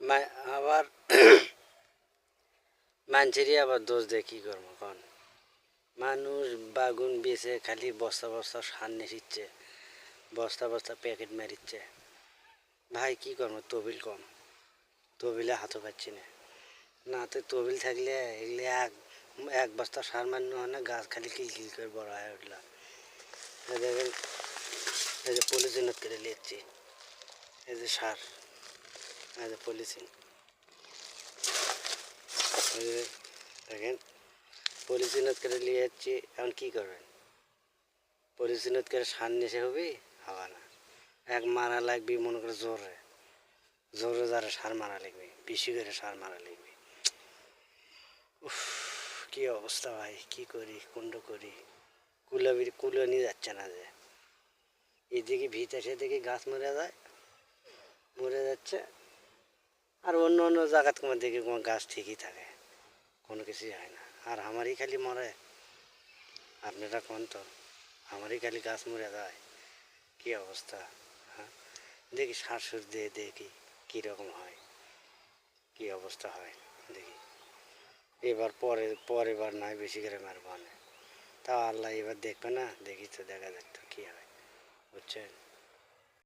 আবার মানুষেরই আবার দোষ দিয়ে কী করবো কন। মানুষ বাগুন বেছে খালি বস্তা বস্তা সার নেছিচ্ছে, বস্তা বস্তা প্যাকেট মারিচ্ছে। ভাই কী করবো, তবিল কম, তবিলে হাতও পাচ্ছি না। না তো তবিল থাকলে এগুলি এক বস্তা সার মান্য হয় না, গাছ খালি কিলকিল করে বড় হয়ে উঠল। দেখেন এই যে পলিথিন করে নিচ্ছি, এই যে সার, এই যে পলিথিন, দেখেন পলিথিনত করে নিয়ে যাচ্ছি। এখন কী করবেন, পলিথিনত করে সার নেশে হবে হওয়া না, এক মারা লাগবে মনে করে জোরে জোরে যারা সার মারা লাগবে, বেশি করে সার মারা লাগবে। উফ, কী অবস্থা ভাই, কী করি কুণ্ড করি, কুলো নিয়ে যাচ্ছে না। যে এদিকে ভিতরে সেদিকে গাছ মরে যাচ্ছে, আর অন্য অন্য জায়গাত তোমার দেখি কোনো গাছ ঠিকই থাকে, কোনো কিছুই হয় না। আর আমারই খালি মরে, আপনারা কোন তো আমারই খালি গাছ মরে যায়, কী অবস্থা। হ্যাঁ, দেখি সার সুর দিয়ে দেখি কীরকম হয়, কী অবস্থা হয় দেখি। এবার পরের বার নয় বেশি করে মারবো না, তাও আল্লাহ এবার দেখবে না, দেখি তো দেখা যাক তো কী হয়, বুঝছেন।